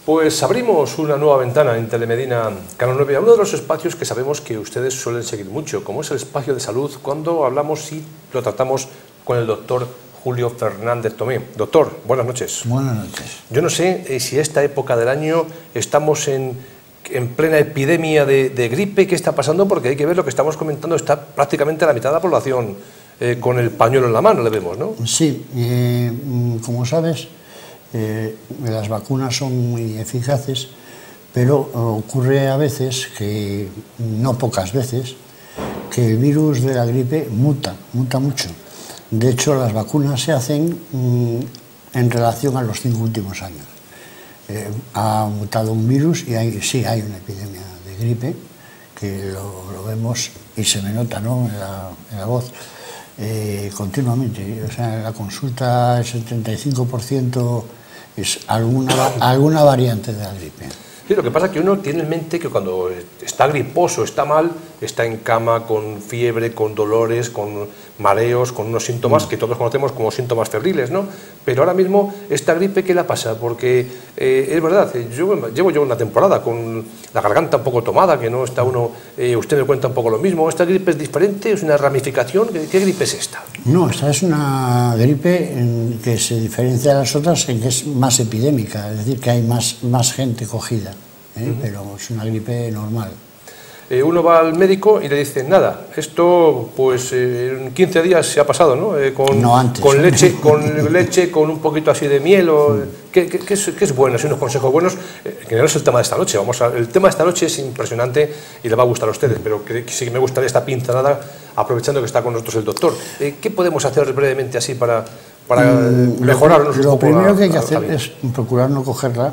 Pues abrimos una nueva ventana en Telemedina Canal 9 a uno de los espacios que sabemos que ustedes suelen seguir mucho, como es el espacio de salud, cuando hablamos y lo tratamos con el doctor Julio Fernández Tomé. Doctor, buenas noches. Buenas noches. Yo no sé si a esta época del año estamos en plena epidemia de gripe. ¿Qué está pasando? Porque hay que ver lo que estamos comentando, está prácticamente la mitad de la población con el pañuelo en la mano, le vemos, ¿no? Sí, como sabes, las vacunas son muy eficaces, pero ocurre a veces, que no pocas veces, que el virus de la gripe muta mucho. De hecho, las vacunas se hacen en relación a los 5 últimos años. Ha mutado un virus y sí hay una epidemia de gripe, que lo vemos y se me nota, ¿no?, en la voz continuamente. O sea, en la consulta el 75% es alguna variante de la gripe. Sí, lo que pasa es que uno tiene en mente que cuando está griposo, está mal, está en cama con fiebre, con dolores, con mareos, con unos síntomas que todos conocemos como síntomas febriles, ¿no? Pero ahora mismo, esta gripe, ¿qué la pasa? Porque es verdad, llevo yo una temporada con la garganta un poco tomada, que no está uno, usted me cuenta un poco lo mismo. ¿Esta gripe es diferente? ¿Es una ramificación? ¿Qué gripe es esta? No, esta es una gripe que se diferencia de las otras en que es más epidémica, es decir, que hay más gente cogida, pero es una gripe normal. Uno va al médico y le dicen, nada, esto pues en 15 días se ha pasado, ¿no? No antes. Con leche, con un poquito así de miel. ¿Qué es bueno? Si unos consejos buenos, que no es el tema de esta noche. El tema de esta noche es impresionante y le va a gustar a ustedes, pero sí que me gustaría esta pincelada, aprovechando que está con nosotros el doctor. ¿Qué podemos hacer brevemente así para mejorarnos un poco? Lo primero que hay que hacer es procurar no cogerla,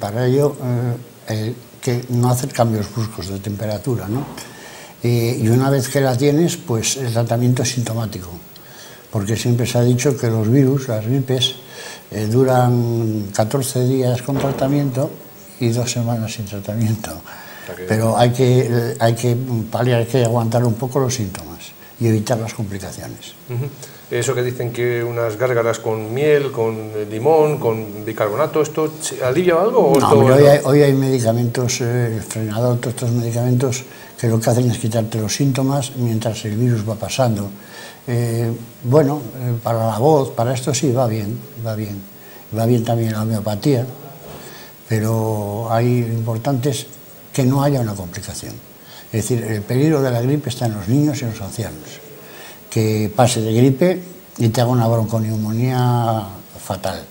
para ello que no hacer cambios bruscos de temperatura, ¿no? Y una vez que la tienes, pues el tratamiento es sintomático, porque siempre se ha dicho que los virus, las gripes, duran 14 días con tratamiento y 2 semanas sin tratamiento. Pero hay que paliar, hay que aguantar un poco los síntomas y evitar las complicaciones. Eso que dicen que unas gárgaras con miel, con limón, con bicarbonato, ¿esto alivia algo? ¿O no, hoy hay medicamentos, el frenador, todos estos medicamentos que lo que hacen es quitarte los síntomas mientras el virus va pasando. Bueno, para la voz, para esto sí, va bien. Va bien también la homeopatía, pero lo importante es que no haya una complicación. Es decir, el peligro de la gripe está en los niños y en los ancianos. Que pase de gripe y te haga una bronconeumonía fatal.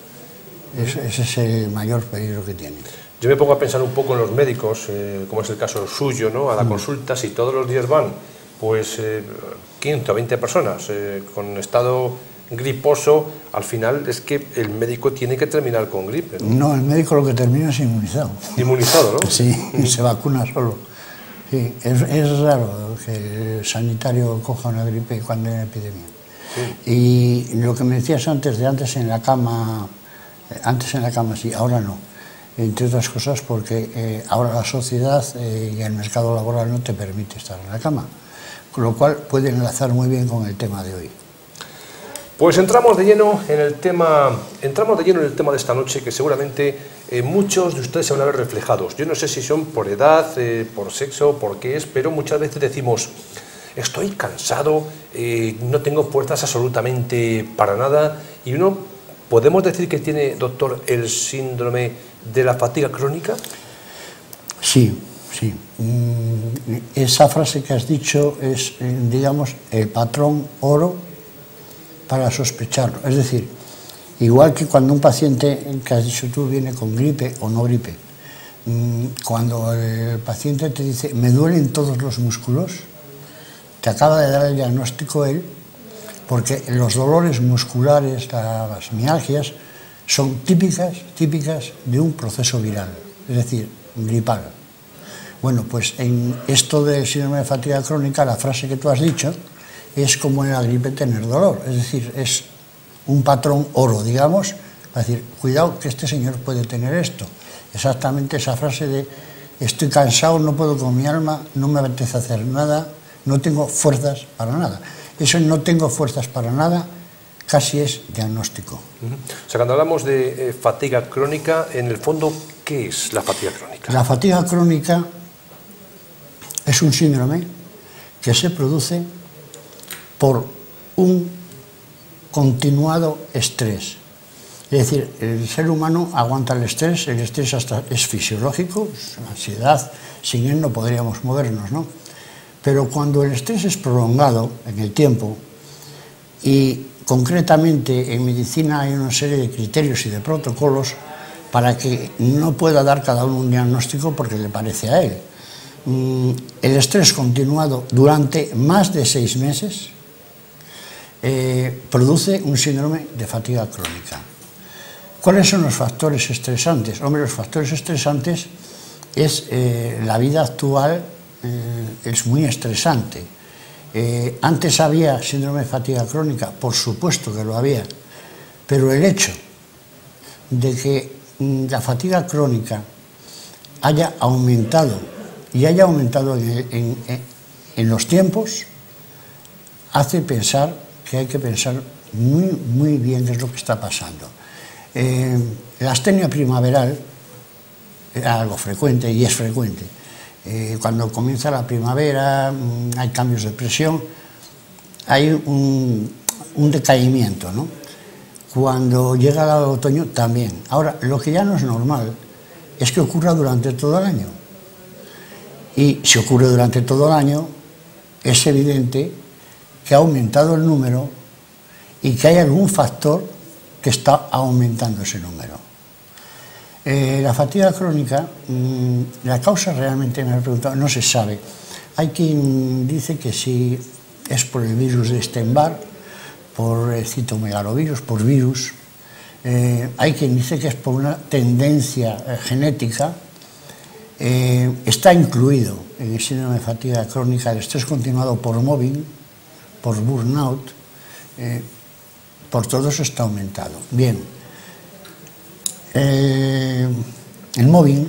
Ese es el mayor peligro que tiene. Yo me pongo a pensar un poco en los médicos, como es el caso suyo, ¿no? A la consulta, si todos los días van, pues 15 o 20 personas con estado griposo, al final es que el médico tiene que terminar con gripe, ¿no? No, el médico lo que termina es inmunizado. Inmunizado, ¿no? Sí, se vacuna solo. Sí, es raro que el sanitario coja una gripe cuando hay una epidemia. Sí. Y lo que me decías antes en la cama sí, ahora no. Entre otras cosas porque ahora la sociedad y el mercado laboral no te permite estar en la cama, con lo cual puede enlazar muy bien con el tema de hoy. Pues entramos de lleno en el tema de esta noche, que seguramente muchos de ustedes se van a ver reflejados. Yo no sé si son por edad, por sexo, por qué es, pero muchas veces decimos, estoy cansado, no tengo fuerzas absolutamente para nada, y uno, ¿podemos decir que tiene, doctor, el síndrome de la fatiga crónica? Sí. Esa frase que has dicho es, digamos, el patrón oro para sospecharlo. Es decir, igual que cuando un paciente, que has dicho tú, viene con gripe o no gripe, cuando el paciente te dice, me duelen todos los músculos, te acaba de dar el diagnóstico él, porque los dolores musculares, las mialgias, son típicas de un proceso viral, es decir, gripal. Bueno, pues en esto del síndrome de fatiga crónica, la frase que tú has dicho, es como en la gripe tener dolor, es decir, es un patrón oro, digamos, para decir, cuidado que este señor puede tener esto. Exactamente esa frase de, estoy cansado, no puedo con mi alma, no me apetece hacer nada, no tengo fuerzas para nada. Eso no tengo fuerzas para nada casi es diagnóstico. O sea, cuando hablamos de fatiga crónica, en el fondo, ¿Qué es la fatiga crónica? La fatiga crónica es un síndrome que se produce por un continuado estrés. Es decir, el ser humano aguanta el estrés hasta es fisiológico, es una ansiedad, sin él no podríamos movernos, ¿no? Pero cuando el estrés es prolongado en el tiempo, y concretamente en medicina hay una serie de criterios y de protocolos para que no pueda dar cada uno un diagnóstico porque le parece a él. El estrés continuado durante más de 6 meses produce un síndrome de fatiga crónica. ¿Cuáles son los factores estresantes? Hombre, los factores estresantes es la vida actual es muy estresante. Antes había síndrome de fatiga crónica, por supuesto que lo había, pero el hecho de que la fatiga crónica haya aumentado y haya aumentado en los tiempos hace pensar que hay que pensar muy bien qué es lo que está pasando. La astenia primaveral era algo frecuente y es frecuente. Cuando comienza la primavera hay cambios de presión, hay un decaimiento, ¿no? Cuando llega el otoño también. Ahora, lo que ya no es normal es que ocurra durante todo el año. Y si ocurre durante todo el año, es evidente que ha aumentado el número y que hay algún factor que está aumentando ese número. La fatiga crónica, la causa realmente, me he preguntado, no se sabe. Hay quien dice que si es por el virus de Epstein-Barr, por el citomegalovirus, por virus. Hay quien dice que es por una tendencia genética. Está incluido en el síndrome de fatiga crónica el estrés continuado por mobbing, por burnout, por todo eso está aumentado. Bien, el mobbing,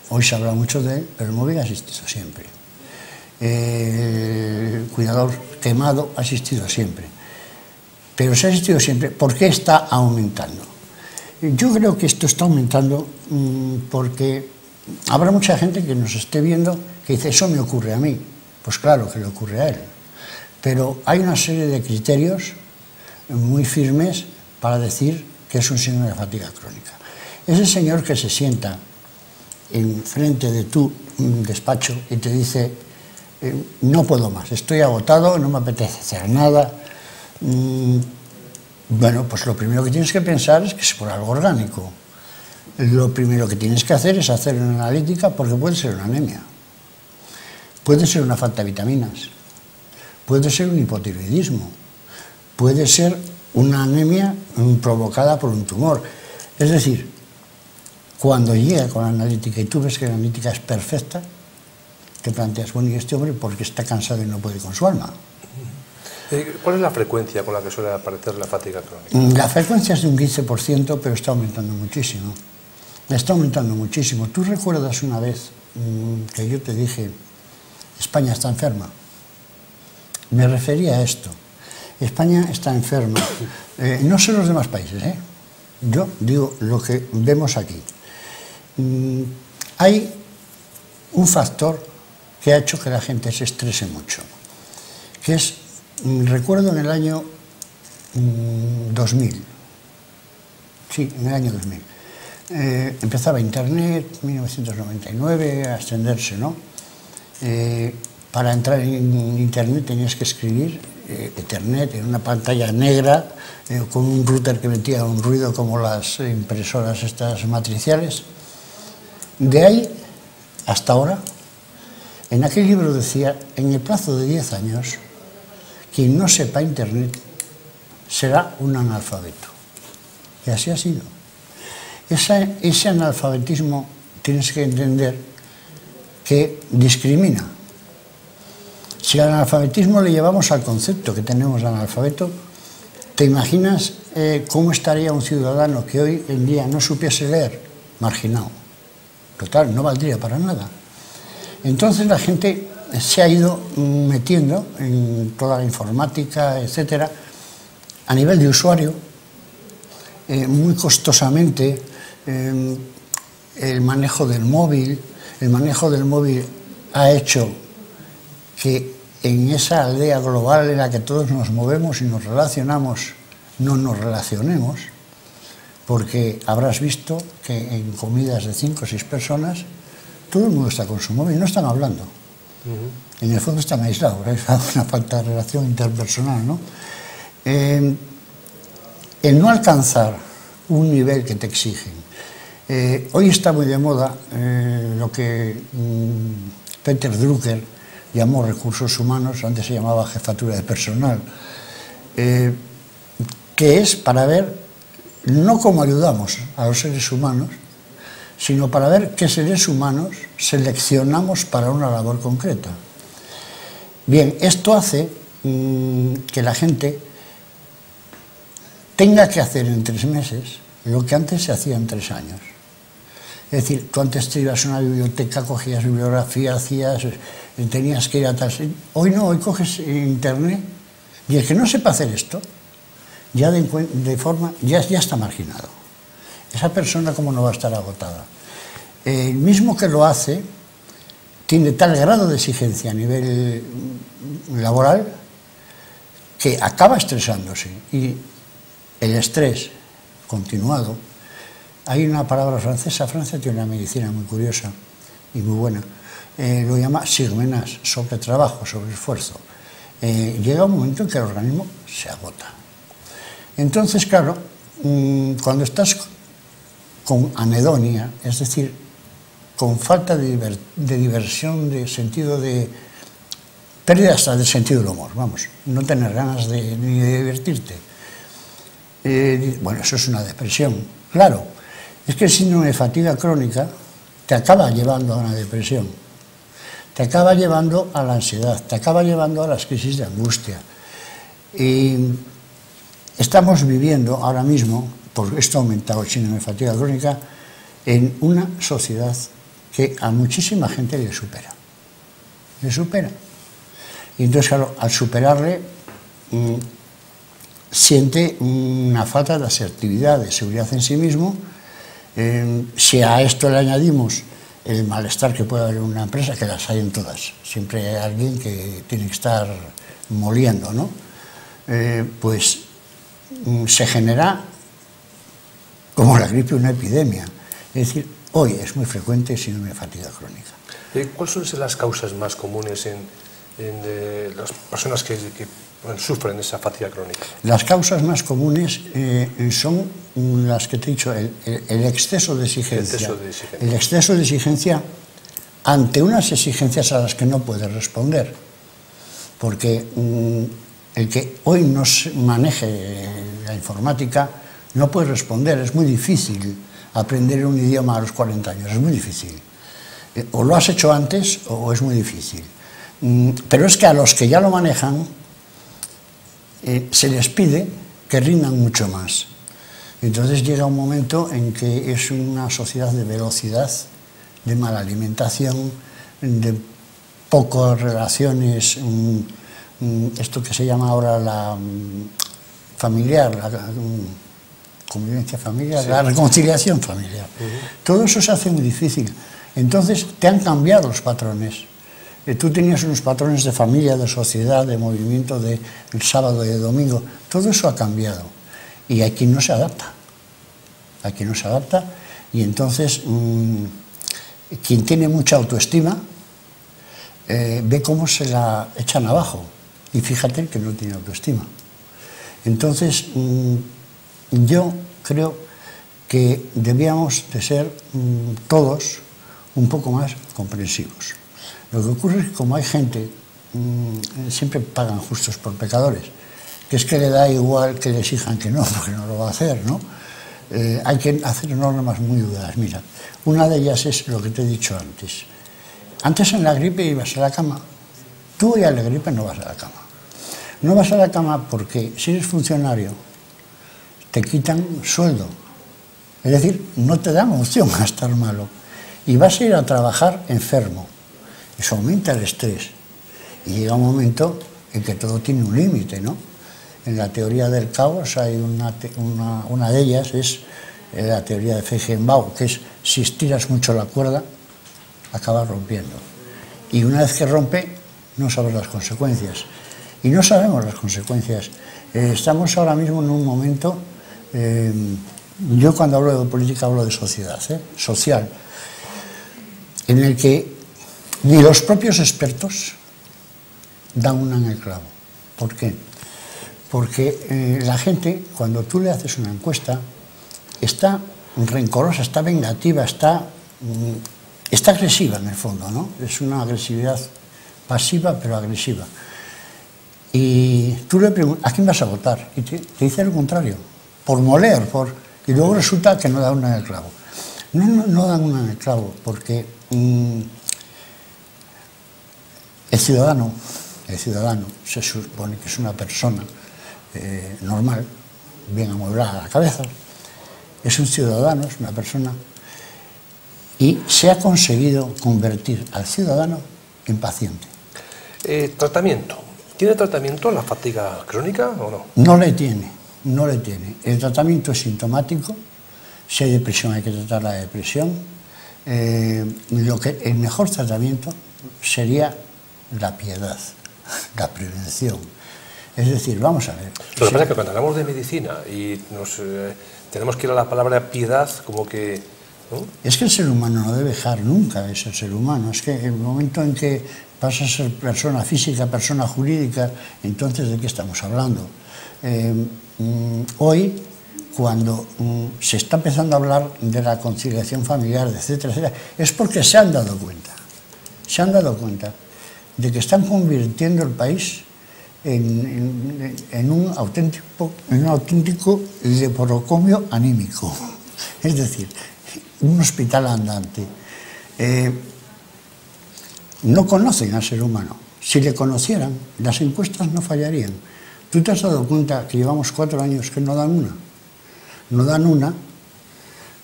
hoy se habla mucho de él, pero el mobbing ha existido siempre. El cuidador quemado ha existido siempre. Pero se ha existido siempre. ¿Por qué está aumentando? Yo creo que esto está aumentando porque habrá mucha gente que nos esté viendo que dice, eso me ocurre a mí. Pues claro que le ocurre a él. Pero hay una serie de criterios muy firmes para decir que es un síndrome de fatiga crónica. Ese señor que se sienta enfrente de tu despacho y te dice, no puedo más, estoy agotado, no me apetece hacer nada. Bueno, pues lo primero que tienes que pensar es que es por algo orgánico. Lo primero que tienes que hacer es hacer una analítica porque puede ser una anemia, puede ser una falta de vitaminas, puede ser un hipotiroidismo, puede ser una anemia provocada por un tumor. Es decir, cuando llega con la analítica y tú ves que la analítica es perfecta, te planteas, bueno, ¿y este hombre por qué está cansado y no puede con su alma? ¿Cuál es la frecuencia con la que suele aparecer la fatiga crónica? La frecuencia es de un 15%, pero está aumentando muchísimo. Está aumentando muchísimo. ¿Tú recuerdas una vez que yo te dije, España está enferma? Me refería a esto. España está enferma. No sé los demás países, ¿eh? Yo digo lo que vemos aquí. Hay un factor que ha hecho que la gente se estrese mucho, que es, recuerdo en el año 2000, sí, en el año 2000, empezaba Internet, 1999, a extenderse, ¿no? Para entrar en Internet tenías que escribir Ethernet en una pantalla negra con un router que metía un ruido como las impresoras estas matriciales. De ahí hasta ahora, en aquel libro decía, en el plazo de 10 años, quien no sepa Internet será un analfabeto. Y así ha sido. Ese analfabetismo tienes que entender que discrimina. Si al analfabetismo le llevamos al concepto que tenemos de analfabeto, ¿te imaginas cómo estaría un ciudadano que hoy en día no supiese leer? Marginado. Total, no valdría para nada. Entonces la gente se ha ido metiendo en toda la informática, etcétera, a nivel de usuario, muy costosamente. el manejo del móvil. El manejo del móvil ha hecho que en esa aldea global en la que todos nos movemos y nos relacionamos, no nos relacionemos, porque habrás visto que en comidas de 5 o 6 personas todo el mundo está con su móvil, no están hablando. En el fondo están aislados, hay una falta de relación interpersonal, ¿no? El no alcanzar un nivel que te exigen. Hoy está muy de moda lo que Peter Drucker llamó recursos humanos, antes se llamaba jefatura de personal, que es para ver no cómo ayudamos a los seres humanos, sino para ver qué seres humanos seleccionamos para una labor concreta. Bien, esto hace que la gente tenga que hacer en 3 meses lo que antes se hacía en 3 años. Es decir, tú antes te ibas a una biblioteca, cogías bibliografía, tenías que ir a tal... Hoy no, hoy coges internet y el que no sepa hacer esto, ya ya está marginado. Esa persona, ¿cómo no va a estar agotada? El mismo que lo hace tiene tal grado de exigencia a nivel laboral que acaba estresándose. Y el estrés continuado, hay una palabra francesa, Francia tiene una medicina muy curiosa y muy buena, lo llama surmenage, sobre trabajo, sobre esfuerzo. Llega un momento en que el organismo se agota. Entonces, claro, cuando estás con anedonia, es decir, con falta de diversión, de sentido de... pérdida hasta del sentido del humor, vamos, no tener ganas ni de divertirte. Bueno, eso es una depresión, claro. Es que el síndrome de fatiga crónica te acaba llevando a una depresión, te acaba llevando a la ansiedad, te acaba llevando a las crisis de angustia. Y estamos viviendo ahora mismo, por esto ha aumentado el síndrome de fatiga crónica, en una sociedad que a muchísima gente le supera. Le supera. Y entonces, claro, al superarle, siente una falta de asertividad, de seguridad en sí mismo. Si a esto le añadimos el malestar que puede haber en una empresa, que las hay en todas, siempre hay alguien que tiene que estar moliendo, ¿no? Pues se genera, como la gripe, una epidemia. Es decir, hoy es muy frecuente el síndrome de fatiga crónica. ¿Cuáles son las causas más comunes en las personas que sufren esa fatiga crónica? Las causas más comunes son las que te he dicho, el exceso de exigencia. El exceso de exigencia ante unas exigencias a las que no puedes responder. Porque el que hoy no maneje la informática no puede responder, es muy difícil aprender un idioma a los 40 años, es muy difícil. O lo has hecho antes o es muy difícil. Pero es que a los que ya lo manejan se les pide que rindan mucho más. Entonces llega un momento en que es una sociedad de velocidad, de mala alimentación, de pocas relaciones, esto que se llama ahora la familiar, la convivencia familiar, sí, la reconciliación familiar. Todo eso se hace muy difícil. Entonces te han cambiado los patrones. Tú tenías unos patrones de familia, de sociedad, de movimiento, del sábado y de domingo. Todo eso ha cambiado. Y aquí no se adapta. Aquí no se adapta. Y entonces, quien tiene mucha autoestima, ve cómo se la echan abajo. Y fíjate que no tiene autoestima. Entonces, yo creo que debíamos de ser todos un poco más comprensivos. Lo que ocurre es que como hay gente, siempre pagan justos por pecadores, que es que le da igual que le exijan que no, porque no lo va a hacer, ¿no? Hay que hacer normas muy duras. Mira, una de ellas es lo que te he dicho antes. Antes en la gripe ibas a la cama. Tú hoy a la gripe no vas a la cama. No vas a la cama porque si eres funcionario te quitan sueldo. Es decir, no te dan opción a estar malo. Y vas a ir a trabajar enfermo. Eso aumenta el estrés. Y llega un momento en que todo tiene un límite, ¿no? En la teoría del caos hay una de ellas, es la teoría de Feigenbaum, que es si estiras mucho la cuerda, acaba rompiendo. Y una vez que rompe, no sabes las consecuencias. Y no sabemos las consecuencias. Estamos ahora mismo en un momento, yo cuando hablo de política hablo de sociedad, social, en el que ni los propios expertos dan una en el clavo. ¿Por qué? Porque la gente, cuando tú le haces una encuesta, está rencorosa, está vengativa, está agresiva en el fondo, ¿no? Es una agresividad pasiva pero agresiva. Y tú le preguntas, ¿a quién vas a votar? Y te dice lo contrario, por moler, y luego resulta que no dan una en el clavo. No dan una en el clavo, porque el ciudadano se supone que es una persona normal, bien amueblada a la cabeza, es un ciudadano, es una persona, y se ha conseguido convertir al ciudadano en paciente. Tratamiento. ¿Tiene tratamiento la fatiga crónica o no? No le tiene. El tratamiento es sintomático. Si hay depresión hay que tratar la depresión. El mejor tratamiento sería la piedad, la prevención. Es decir, vamos a ver. Lo que pasa es que cuando hablamos de medicina y tenemos que ir a la palabra piedad, como que, ¿no? Es que el ser humano no debe dejar nunca de ser ser humano. Es que el momento en que pasa a ser persona física, persona jurídica, entonces ¿de qué estamos hablando? Hoy, cuando se está empezando a hablar de la conciliación familiar, etcétera, etcétera, es porque se han dado cuenta de que están convirtiendo el país en un auténtico leprocomio anímico. Es decir, un hospital andante. No conocen al ser humano. Si le conocieran, las encuestas no fallarían. ¿Tú te has dado cuenta que llevamos 4 años que no dan una? No dan una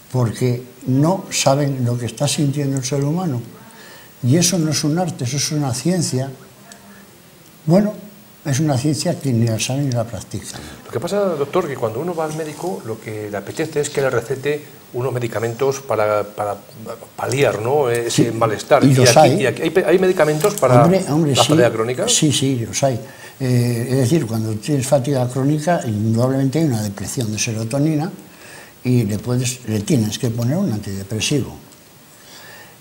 porque no saben lo que está sintiendo el ser humano. Y eso no es un arte, eso es una ciencia. Bueno, es una ciencia que ni la saben ni la practican. Lo que pasa, doctor, que cuando uno va al médico, lo que le apetece es que le recete unos medicamentos para paliar, ¿no?, ese malestar. Y los hay. ¿Hay medicamentos para la fatiga crónica? Sí, los hay. Es decir, cuando tienes fatiga crónica, indudablemente hay una depresión de serotonina y le tienes que poner un antidepresivo.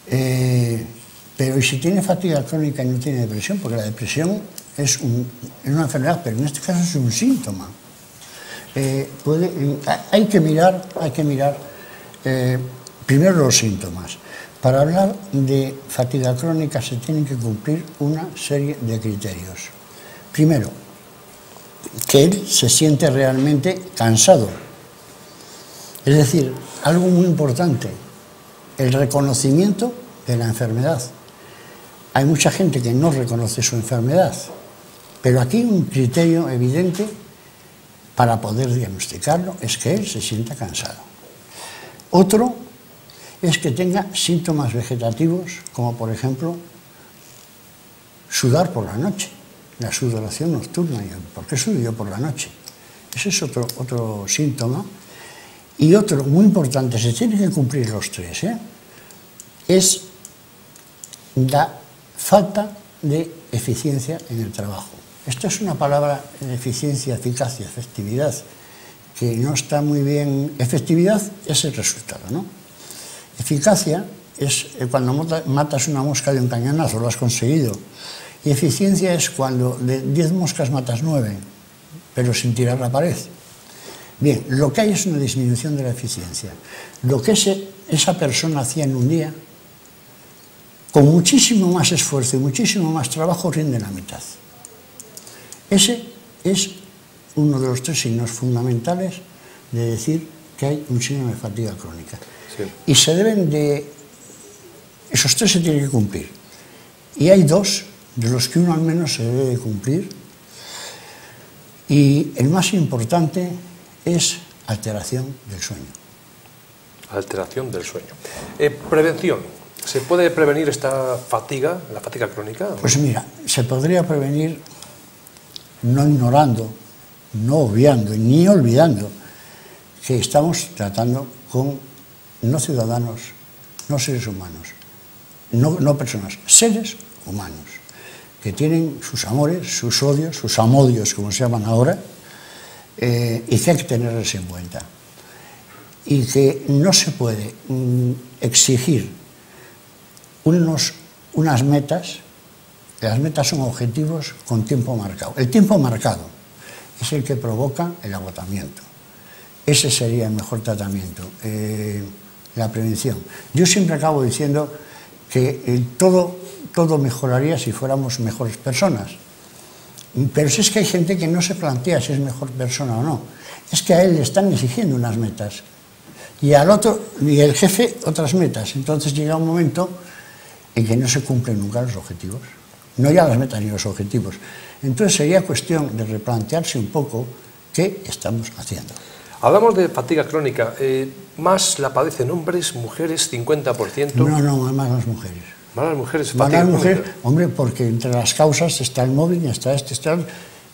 Pero ¿y si tiene fatiga crónica y no tiene depresión? Porque la depresión es una enfermedad, pero en este caso es un síntoma. Hay que mirar primero los síntomas. Para hablar de fatiga crónica se tienen que cumplir una serie de criterios. Primero, que él se siente realmente cansado. Es decir, algo muy importante, el reconocimiento de la enfermedad. Hay mucha gente que no reconoce su enfermedad, pero aquí un criterio evidente para poder diagnosticarlo es que él se sienta cansado. Otro es que tenga síntomas vegetativos, como por ejemplo sudar por la noche, la sudoración nocturna. ¿Por qué sudo yo por la noche? Ese es otro síntoma. Y otro muy importante, se tienen que cumplir los 3, es la falta de eficiencia en el trabajo. Esto es una palabra, eficiencia, eficacia, efectividad, que no está muy bien. Efectividad es el resultado, ¿no? Eficacia es cuando matas una mosca de un cañonazo, lo has conseguido. Y eficiencia es cuando de 10 moscas matas 9, pero sin tirar la pared. Bien, lo que hay es una disminución de la eficiencia. Lo que esa persona hacía en un día, con muchísimo más esfuerzo y muchísimo más trabajo, rinde la mitad. Ese es uno de los 3 signos fundamentales de decir que hay un síndrome de fatiga crónica. Sí. Y esos 3 se tienen que cumplir. Y hay 2 de los que uno al menos se debe de cumplir. Y el más importante es alteración del sueño. Alteración del sueño. Prevención. ¿Se puede prevenir esta fatiga, la fatiga crónica? Pues mira, se podría prevenir no ignorando, no obviando ni olvidando que estamos tratando con no ciudadanos no seres humanos, no personas, seres humanos, que tienen sus amores, sus odios, sus amodios, como se llaman ahora, y que hay que tenerles en cuenta. Y que no se puede exigir unas metas. Las metas son objetivos con tiempo marcado. El tiempo marcado es el que provoca el agotamiento. Ese sería el mejor tratamiento, la prevención. Yo siempre acabo diciendo que todo mejoraría si fuéramos mejores personas. Pero si es que hay gente que no se plantea si es mejor persona o no. Es que a él le están exigiendo unas metas y al otro, y el jefe, otras metas. Entonces llega un momento en que no se cumplen nunca los objetivos. No ya las metas ni los objetivos. Entonces sería cuestión de replantearse un poco qué estamos haciendo. Hablamos de fatiga crónica. ¿Más la padecen hombres, mujeres, 50%? No, más las mujeres. Más las mujeres, fatiga crónica. Hombre, porque entre las causas está el móvil, está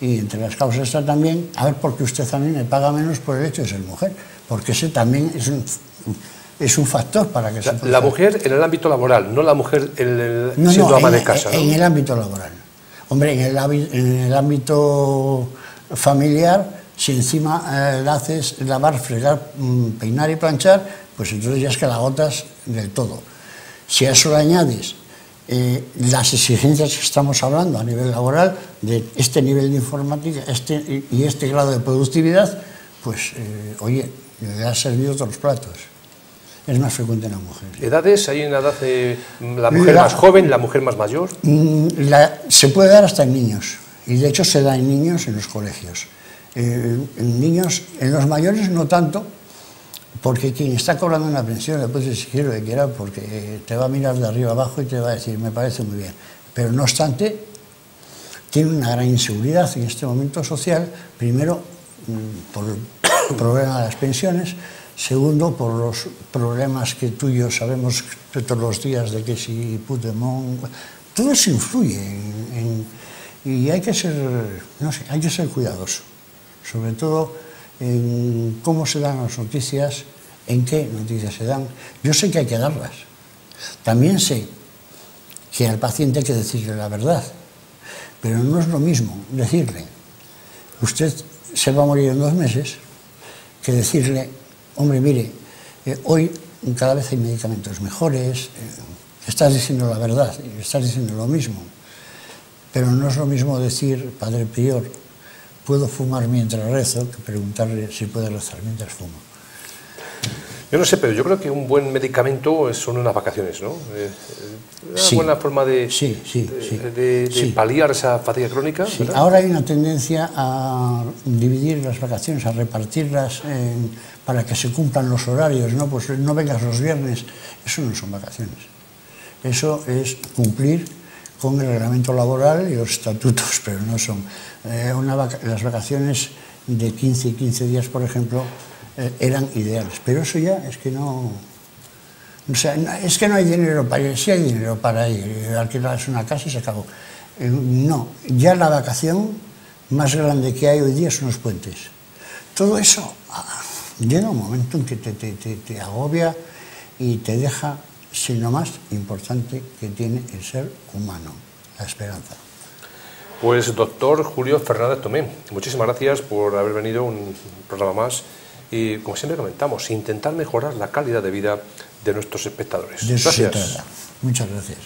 y entre las causas está también, a ver, porque usted también me paga menos por el hecho de ser mujer, porque ese también es un factor para que se pueda... La mujer en el ámbito laboral, no la mujer siendo ama de casa, ¿no? En el ámbito laboral. Hombre, en el ámbito familiar, si encima le haces lavar, fregar, peinar y planchar, pues entonces ya es que la agotas del todo. Si a eso le añades las exigencias que estamos hablando a nivel laboral, de este nivel de informática y este grado de productividad, pues, oye, le ha servido otros platos. Es más frecuente en la mujer. ¿Edades? ¿Hay una edad de la mujer más joven, la mujer más mayor? Se puede dar hasta en niños, y de hecho se da en niños en los colegios. En niños, en los mayores no tanto, porque quien está cobrando una pensión le puede exigir lo que quiera, porque te va a mirar de arriba abajo y te va a decir, me parece muy bien. Pero no obstante, tiene una gran inseguridad en este momento social, primero por el problema de las pensiones, segundo, por los problemas que tú y yo sabemos todos los días de que si Puigdemont... Todo eso influye y hay que ser, no sé, hay que ser cuidadoso. Sobre todo en cómo se dan las noticias, en qué noticias se dan. Yo sé que hay que darlas. También sé que al paciente hay que decirle la verdad. Pero no es lo mismo decirle, usted se va a morir en 2 meses, que decirle, hombre, mire, hoy cada vez hay medicamentos mejores, estás diciendo la verdad, estás diciendo lo mismo. Pero no es lo mismo decir, Padre Prior, puedo fumar mientras rezo, que preguntarle si puede rezar mientras fumo. Yo no sé, pero yo creo que un buen medicamento son unas vacaciones, ¿no? Una buena forma de paliar esa fatiga crónica. Sí. Ahora hay una tendencia a dividir las vacaciones, a repartirlas para que se cumplan los horarios, ¿no? Pues no vengas los viernes. Eso no son vacaciones. Eso es cumplir con el reglamento laboral y los estatutos, pero no son. Las vacaciones de 15 y 15 días, por ejemplo, eran ideales, pero eso ya es que no... O sea, es que no hay dinero para ir, sí hay dinero para ir, alquilar una casa y se acabó. No, ya la vacación más grande que hay hoy día son los puentes. Todo eso llega un momento en que te agobia y te deja sin lo más importante que tiene el ser humano, la esperanza. Pues doctor Julio Fernández Tomé, muchísimas gracias por haber venido a un programa más y, como siempre comentamos, intentar mejorar la calidad de vida de nuestros espectadores. De eso se trata. Muchas gracias.